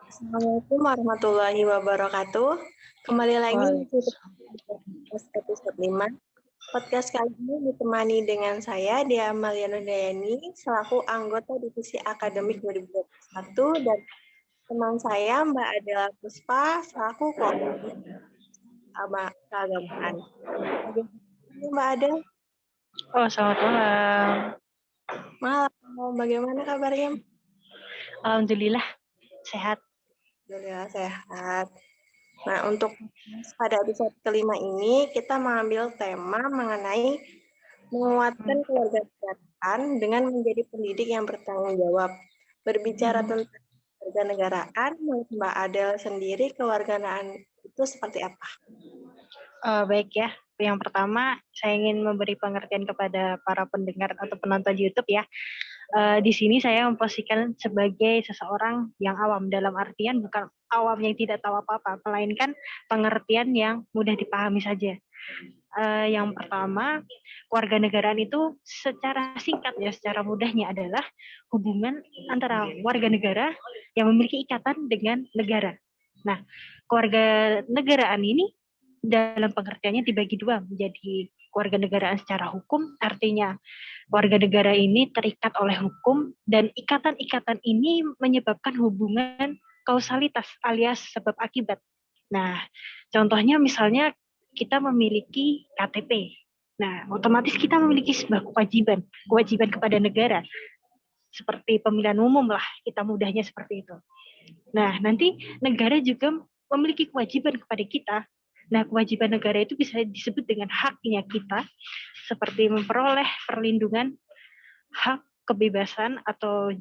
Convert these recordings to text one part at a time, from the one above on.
Assalamualaikum warahmatullahi wabarakatuh. Kembali lagi di podcast episode 5. Podcast kali ini ditemani dengan saya, Dia Maliana Dayani, selaku anggota Divisi Akademik 2021, dan teman saya, Mbak Adela Puspa, selaku koordinator keagamaan. Bagaimana Mbak Adel? Selamat malam. Malam, bagaimana kabarnya? Alhamdulillah, sehat. Alhamdulillah sehat. Nah, untuk pada episode kelima ini, kita mengambil tema mengenai menguatkan keluarga negaraan dengan menjadi pendidik yang bertanggung jawab. Berbicara tentang kewarganegaraan, menurut Mbak Adel sendiri, kewarganegaraan itu seperti apa? Baik ya. Yang pertama, saya ingin memberi pengertian kepada para pendengar atau penonton YouTube ya. Di sini saya memposisikan sebagai seseorang yang awam, dalam artian bukan awam yang tidak tahu apa-apa, melainkan pengertian yang mudah dipahami saja. Yang pertama, kewarganegaraan itu secara singkat ya, secara mudahnya adalah hubungan antara warga negara yang memiliki ikatan dengan negara. Nah, kewarganegaraan ini dalam pengertiannya dibagi dua menjadi kewarganegaraan secara hukum, artinya warga negara ini terikat oleh hukum dan ikatan-ikatan ini menyebabkan hubungan kausalitas alias sebab akibat. Nah, contohnya misalnya kita memiliki KTP. Nah, otomatis kita memiliki sebuah kewajiban kepada negara. Seperti pemilihan umum lah, kita mudahnya seperti itu. Nah, nanti negara juga memiliki kewajiban kepada kita. Nah, kewajiban negara itu bisa disebut dengan haknya kita, seperti memperoleh perlindungan, hak kebebasan atau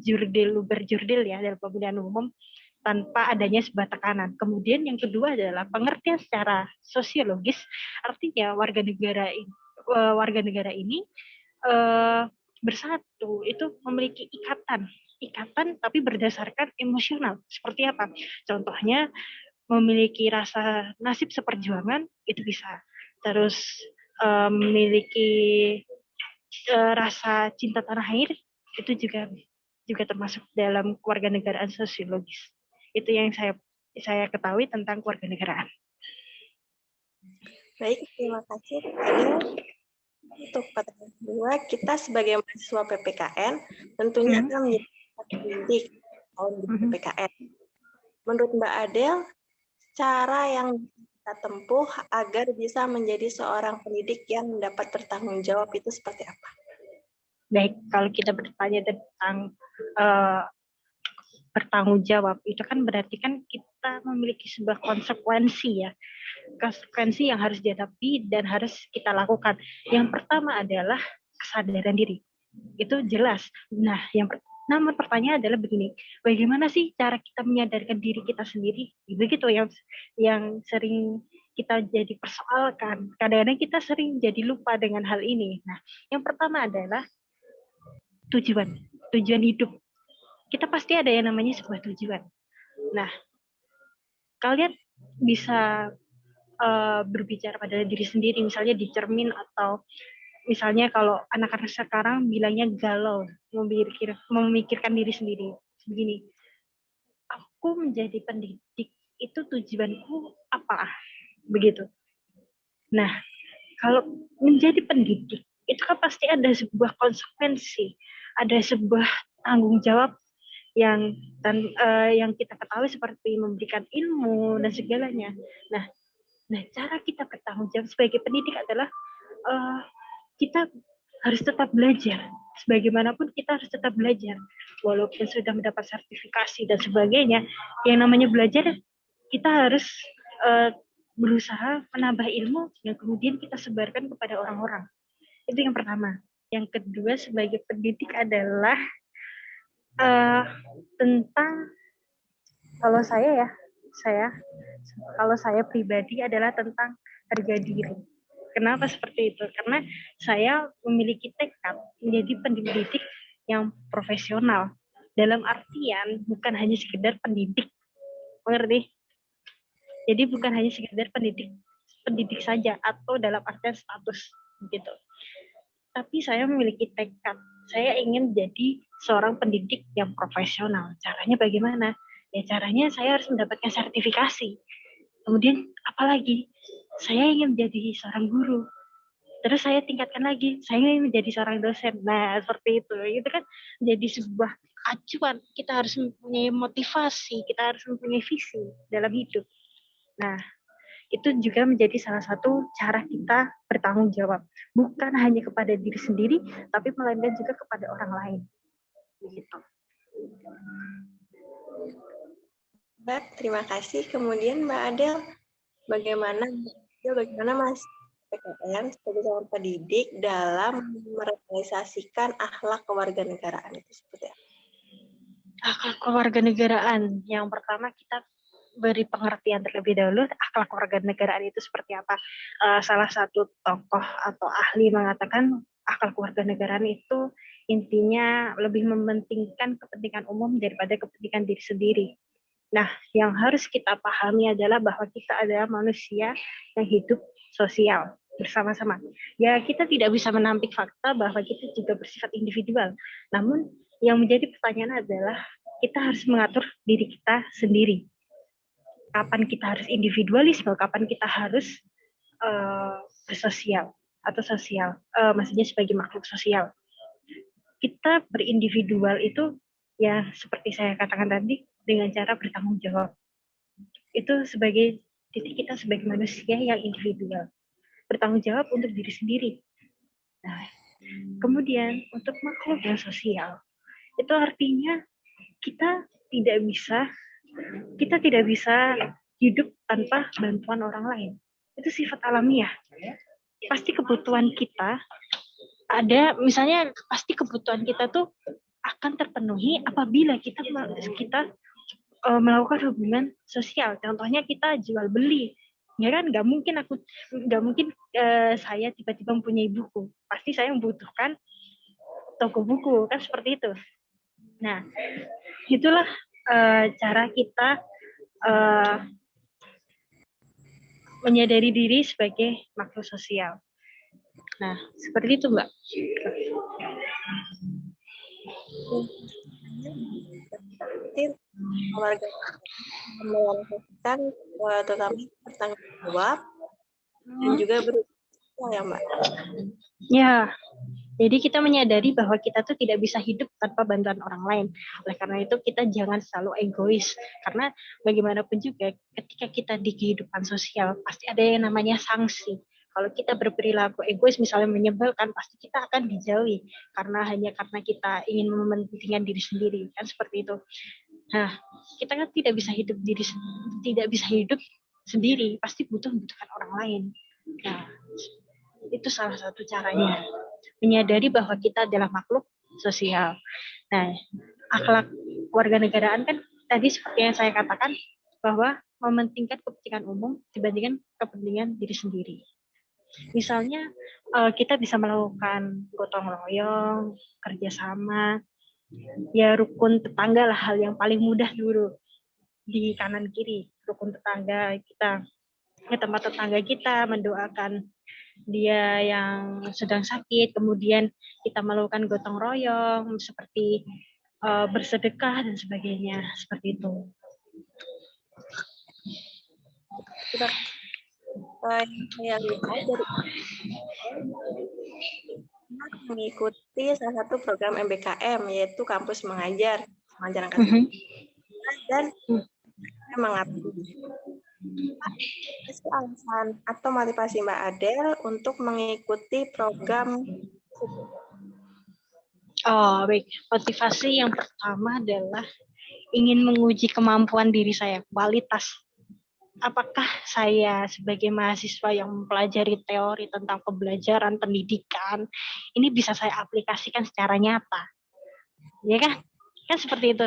berjurdil ya dalam pemilihan umum tanpa adanya sebuah tekanan. Kemudian yang kedua adalah pengertian secara sosiologis, artinya warga negara ini bersatu itu memiliki ikatan tapi berdasarkan emosional. Seperti apa? Contohnya memiliki rasa nasib seperjuangan itu bisa. Terus memiliki rasa cinta tanah air itu juga termasuk dalam kewarganegaraan sosiologis. Itu yang saya ketahui tentang kewarganegaraan. Baik, terima kasih. Untuk pertanyaan kedua, kita sebagai mahasiswa PPKN tentunya akan menjadi pendidik tahun di PPKN. Menurut Mbak Adel, cara yang kita tempuh agar bisa menjadi seorang pendidik yang dapat bertanggung jawab itu seperti apa? Baik, kalau kita bertanya tentang bertanggung jawab, itu kan berarti kan kita memiliki sebuah konsekuensi ya. Konsekuensi yang harus dihadapi dan harus kita lakukan. Yang pertama adalah kesadaran diri. Itu jelas. Nah, namun pertanyaan adalah begini, bagaimana sih cara kita menyadarkan diri kita sendiri? Begitu yang sering kita jadi persoalkan. Kadang-kadang kita sering jadi lupa dengan hal ini. Nah, yang pertama adalah tujuan hidup. Kita pasti ada yang namanya sebuah tujuan. Nah, kalian bisa berbicara pada diri sendiri, misalnya di cermin, atau misalnya kalau anak-anak sekarang bilangnya galau, memikirkan diri sendiri. Begini, aku menjadi pendidik itu tujuanku apa? Begitu. Nah, kalau menjadi pendidik itu kan pasti ada sebuah konsekuensi, ada sebuah tanggung jawab yang kita ketahui seperti memberikan ilmu dan segalanya. Nah, cara kita bertanggung jawab sebagai pendidik adalah kita harus tetap belajar. Sebagaimanapun kita harus tetap belajar. Walaupun sudah mendapat sertifikasi dan sebagainya, yang namanya belajar, kita harus berusaha menambah ilmu yang kemudian kita sebarkan kepada orang-orang. Itu yang pertama. Yang kedua sebagai pendidik adalah tentang, kalau saya pribadi adalah tentang harga diri. Kenapa seperti itu? Karena saya memiliki tekad menjadi pendidik yang profesional. Dalam artian bukan hanya sekedar pendidik, mengerti? Jadi bukan hanya sekedar pendidik saja atau dalam artian status gitu. Tapi saya memiliki tekad. Saya ingin jadi seorang pendidik yang profesional. Caranya bagaimana? Ya caranya saya harus mendapatkan sertifikasi. Kemudian apalagi saya ingin menjadi seorang guru. Terus saya tingkatkan lagi, saya ingin menjadi seorang dosen. Nah, seperti itu. Itu kan jadi sebuah acuan. Kita harus mempunyai motivasi, kita harus mempunyai visi dalam hidup. Nah, itu juga menjadi salah satu cara kita bertanggung jawab. Bukan hanya kepada diri sendiri, tapi melainkan juga kepada orang lain. Begitu. Mbak, terima kasih. Kemudian Mbak Adel, bagaimana Mas PKN sebagai calon pendidik dalam merealisasikan akhlak kewarganegaraan itu seperti apa? Akhlak kewarganegaraan. Yang pertama kita beri pengertian terlebih dahulu akhlak kewarganegaraan itu seperti apa. Salah satu tokoh atau ahli mengatakan akhlak kewarganegaraan itu intinya lebih mementingkan kepentingan umum daripada kepentingan diri sendiri. Nah, yang harus kita pahami adalah bahwa kita adalah manusia yang hidup sosial bersama-sama. Ya, kita tidak bisa menampik fakta bahwa kita juga bersifat individual. Namun, yang menjadi pertanyaan adalah kita harus mengatur diri kita sendiri. Kapan kita harus individualisme, kapan kita harus bersosial atau sosial, maksudnya sebagai makhluk sosial. Kita berindividual itu ya seperti saya katakan tadi dengan cara bertanggung jawab. Itu sebagai titik kita sebagai manusia yang individual. Bertanggung jawab untuk diri sendiri. Nah, kemudian untuk makhluk yang sosial, itu artinya kita tidak bisa hidup tanpa bantuan orang lain. Itu sifat alamiah. Pasti kebutuhan kita ada, misalnya pasti kebutuhan kita tuh akan terpenuhi apabila kita melakukan hubungan sosial. Contohnya kita jual beli, ya kan nggak mungkin saya tiba-tiba mempunyai buku. Pasti saya membutuhkan toko buku, kan seperti itu. Nah, itulah cara kita menyadari diri sebagai makhluk sosial. Nah, seperti itu, Mbak. Warga melakukan terutama bertanggung jawab dan juga berusaha ya Mbak. Ya, jadi kita menyadari bahwa kita tuh tidak bisa hidup tanpa bantuan orang lain. Oleh karena itu kita jangan selalu egois. Karena bagaimanapun juga ketika kita di kehidupan sosial pasti ada yang namanya sanksi. Kalau kita berperilaku egois misalnya menyebalkan, pasti kita akan dijauhi hanya karena kita ingin mementingkan diri sendiri, kan seperti itu. Nah, kita kan tidak bisa hidup sendiri, pasti membutuhkan orang lain. Nah, itu salah satu caranya. Menyadari bahwa kita adalah makhluk sosial. Nah, akhlak kewarganegaraan kan tadi seperti yang saya katakan bahwa mementingkan kepentingan umum dibandingkan kepentingan diri sendiri. Misalnya kita bisa melakukan gotong royong, kerjasama, ya rukun tetangga lah hal yang paling mudah dulu di kanan kiri. Rukun tetangga kita ke tempat tetangga kita mendoakan dia yang sedang sakit, kemudian kita melakukan gotong royong seperti bersedekah dan sebagainya, seperti itu. Kita yang lihat dari mengikuti salah satu program MBKM yaitu Kampus Mengajar angkatan dan mengabdi. Alasan atau motivasi Mbak Adel untuk mengikuti program? Oh, baik. Motivasi yang pertama adalah ingin menguji kemampuan diri saya, kualitas. Apakah saya sebagai mahasiswa yang mempelajari teori tentang pembelajaran pendidikan ini bisa saya aplikasikan secara nyata, ya kan? Kan seperti itu.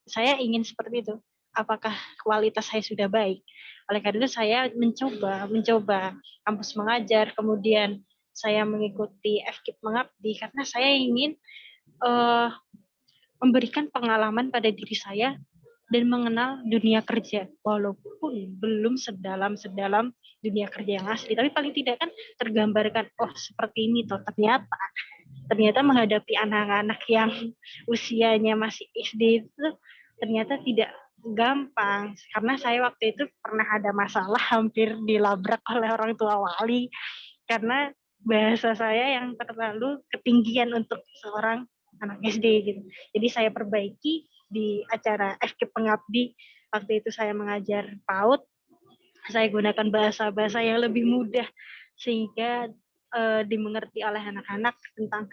Saya ingin seperti itu. Apakah kualitas saya sudah baik? Oleh karena itu saya mencoba kampus mengajar, kemudian saya mengikuti FKIP Mengabdi karena saya ingin memberikan pengalaman pada diri saya dan mengenal dunia kerja, walaupun belum sedalam dunia kerja yang asli, tapi paling tidak kan tergambarkan, oh seperti ini toh ternyata menghadapi anak-anak yang usianya masih SD itu ternyata tidak gampang, karena saya waktu itu pernah ada masalah hampir dilabrak oleh orang tua wali karena bahasa saya yang terlalu ketinggian untuk seorang anak SD gitu. Jadi saya perbaiki di acara FK Pengabdi. Waktu itu saya mengajar PAUD, saya gunakan bahasa-bahasa yang lebih mudah sehingga dimengerti oleh anak-anak tentang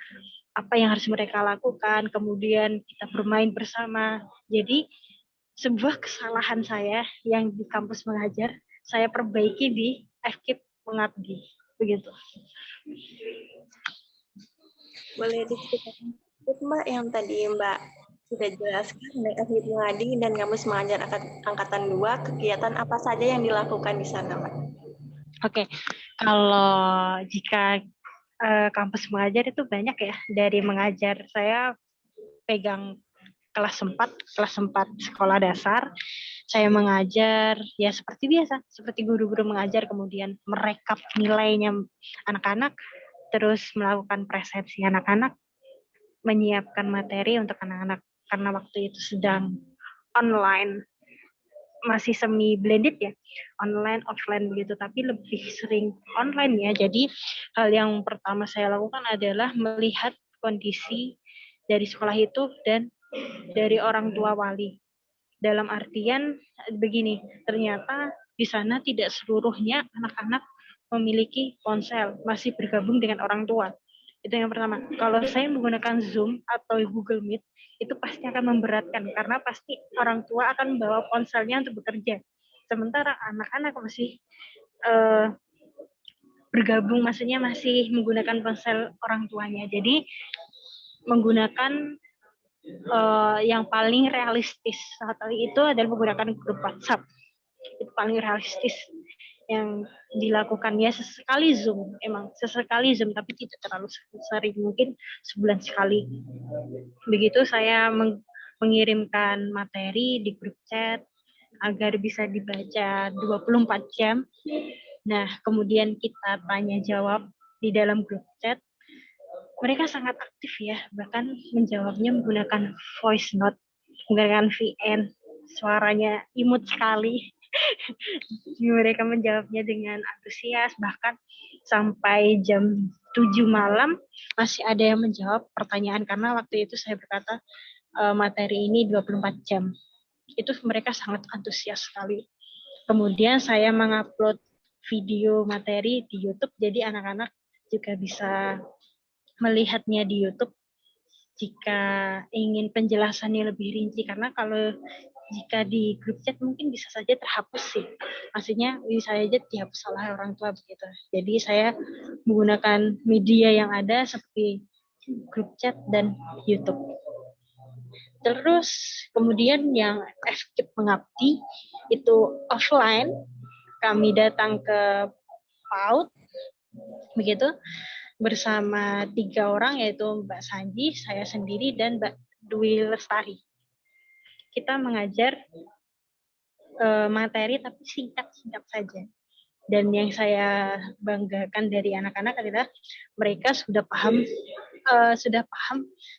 apa yang harus mereka lakukan, kemudian kita bermain bersama. Jadi sebuah kesalahan saya yang di kampus mengajar, saya perbaiki di FK Pengabdi. Begitu. Boleh diceritakan sedikit, Mbak, yang tadi Mbak sudah jelaskan dari FK Pengabdi dan kampus mengajar angkatan 2, kegiatan apa saja yang dilakukan di sana, Mbak? Oke, kalau jika kampus mengajar itu banyak ya, dari mengajar saya pegang kelas 4 sekolah dasar, saya mengajar ya seperti biasa, seperti guru-guru mengajar, kemudian merekap nilainya anak-anak, terus melakukan presensi anak-anak, menyiapkan materi untuk anak-anak, karena waktu itu sedang online, masih semi blended ya, online offline begitu, tapi lebih sering online ya. Jadi hal yang pertama saya lakukan adalah melihat kondisi dari sekolah itu dan dari orang tua wali. Dalam artian begini, ternyata di sana tidak seluruhnya anak-anak memiliki ponsel, masih bergabung dengan orang tua. Itu yang pertama. Kalau saya menggunakan Zoom atau Google Meet, itu pasti akan memberatkan karena pasti orang tua akan membawa ponselnya untuk bekerja. Sementara anak-anak masih bergabung, maksudnya masih menggunakan ponsel orang tuanya. Jadi menggunakan yang paling realistis saat itu adalah menggunakan grup WhatsApp. Itu paling realistis yang dilakukan ya, sesekali Zoom, emang sesekali Zoom, tapi tidak terlalu sering, mungkin sebulan sekali. Begitu saya mengirimkan materi di grup chat agar bisa dibaca 24 jam. Nah, kemudian kita tanya jawab di dalam grup chat. Mereka sangat aktif ya, bahkan menjawabnya menggunakan voice note, menggunakan VN, suaranya imut sekali. Mereka menjawabnya dengan antusias, bahkan sampai jam 7 malam masih ada yang menjawab pertanyaan, karena waktu itu saya berkata materi ini 24 jam. Itu mereka sangat antusias sekali. Kemudian saya mengupload video materi di YouTube, jadi anak-anak juga bisa melihatnya di YouTube jika ingin penjelasannya lebih rinci, karena kalau jika di grup chat mungkin bisa saja terhapus sih, maksudnya bisa saja dihapus oleh orang tua begitu. Jadi saya menggunakan media yang ada seperti grup chat dan YouTube. Terus kemudian yang FK Pengabdi itu offline, kami datang ke PAUD begitu, bersama 3 orang, yaitu Mbak Sanji, saya sendiri, dan Mbak Dwi Lestari. Kita mengajar materi tapi singkat-singkat saja. Dan yang saya banggakan dari anak-anak adalah mereka sudah paham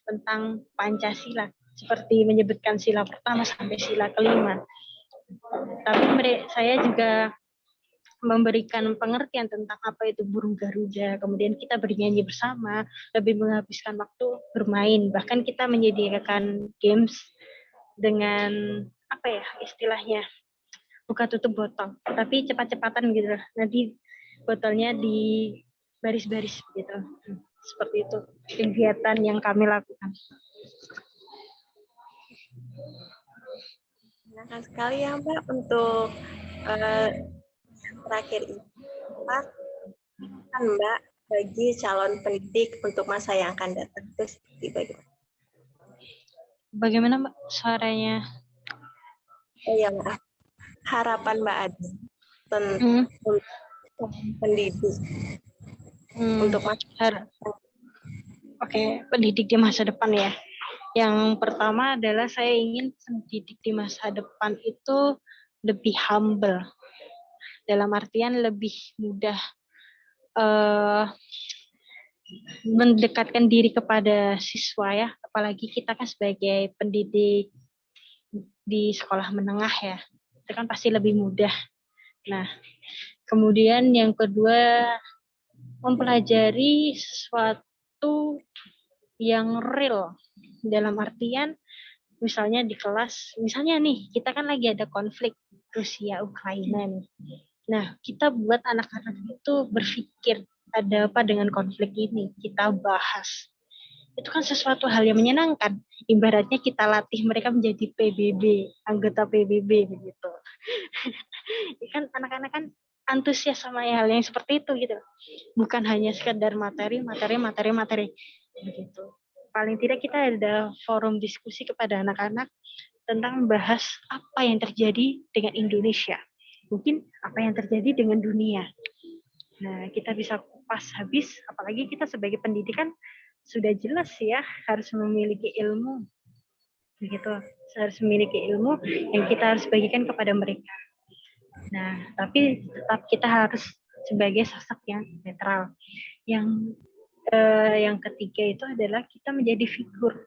tentang Pancasila, seperti menyebutkan sila pertama sampai sila kelima. Tapi saya juga memberikan pengertian tentang apa itu burung Garuda, kemudian kita bernyanyi bersama, lebih menghabiskan waktu bermain, bahkan kita menyediakan games dengan apa ya istilahnya, buka tutup botol, tapi cepat-cepatan gitu, nanti botolnya di baris-baris gitu. Seperti itu kegiatan yang kami lakukan. Menyenangkan sekali ya Mbak untuk terakhir ini. Apa kan Mbak bagi calon pendidik untuk masa yang akan datang itu seperti bagaimana? Bagaimana Mbak suaranya? Oh ya Mbak, harapan Mbak Adi tentang pendidik untuk masa pendidik di masa depan ya. Yang pertama adalah saya ingin pendidik di masa depan itu lebih humble, dalam artian lebih mudah mendekatkan diri kepada siswa ya, apalagi kita kan sebagai pendidik di sekolah menengah ya. Itu kan pasti lebih mudah. Nah, kemudian yang kedua, mempelajari sesuatu yang real. Dalam artian, misalnya di kelas, misalnya nih, kita kan lagi ada konflik Rusia-Ukraina nih. Nah, kita buat anak-anak itu berpikir, ada apa dengan konflik ini? Kita bahas. Itu kan sesuatu hal yang menyenangkan. Ibaratnya kita latih mereka menjadi PBB, anggota PBB begitu. Kan anak-anak kan antusias sama hal yang seperti itu gitu. Bukan hanya sekedar materi begitu. Paling tidak kita ada forum diskusi kepada anak-anak tentang membahas apa yang terjadi dengan Indonesia. Mungkin apa yang terjadi dengan dunia. Nah, kita bisa kupas habis, apalagi kita sebagai pendidikan sudah jelas ya harus memiliki ilmu. Begitu, harus memiliki ilmu yang kita harus bagikan kepada mereka. Nah, tapi tetap kita harus sebagai sosok yang netral. Yang ketiga itu adalah kita menjadi figur.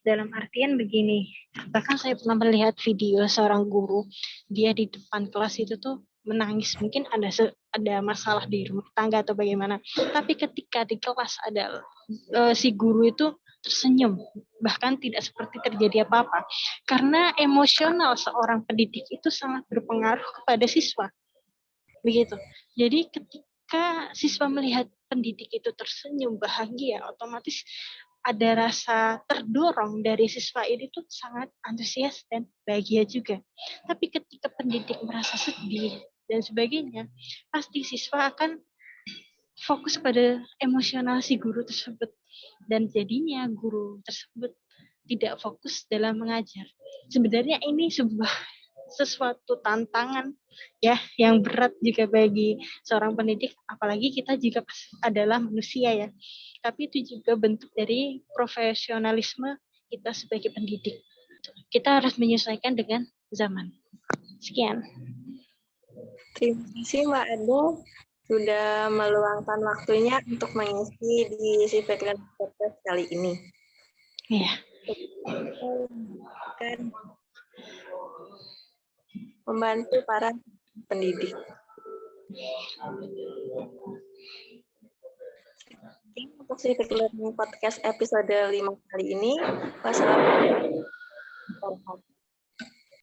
Dalam artian begini, bahkan saya pernah melihat video seorang guru, dia di depan kelas itu tuh menangis, mungkin ada masalah di rumah tangga atau bagaimana, tapi ketika di kelas ada si guru itu tersenyum, bahkan tidak seperti terjadi apa-apa, karena emosional seorang pendidik itu sangat berpengaruh kepada siswa, begitu. Jadi ketika siswa melihat pendidik itu tersenyum, bahagia, otomatis ada rasa terdorong dari siswa ini tuh sangat antusias dan bahagia juga. Tapi ketika pendidik merasa sedih dan sebagainya, pasti siswa akan fokus pada emosional si guru tersebut. Dan jadinya guru tersebut tidak fokus dalam mengajar. Sebenarnya ini sesuatu tantangan ya yang berat juga bagi seorang pendidik, apalagi kita juga adalah manusia ya. Tapi itu juga bentuk dari profesionalisme kita sebagai pendidik. Kita harus menyesuaikan dengan zaman. Sekian. Terima kasih Mbak Ade sudah meluangkan waktunya untuk mengisi di Civic Learning Podcast kali ini. Iya. Kan membantu para pendidik. Untuk Civic Learning Podcast episode 5 kali ini, wassalamualaikum warahmatullahi wabarakatuh.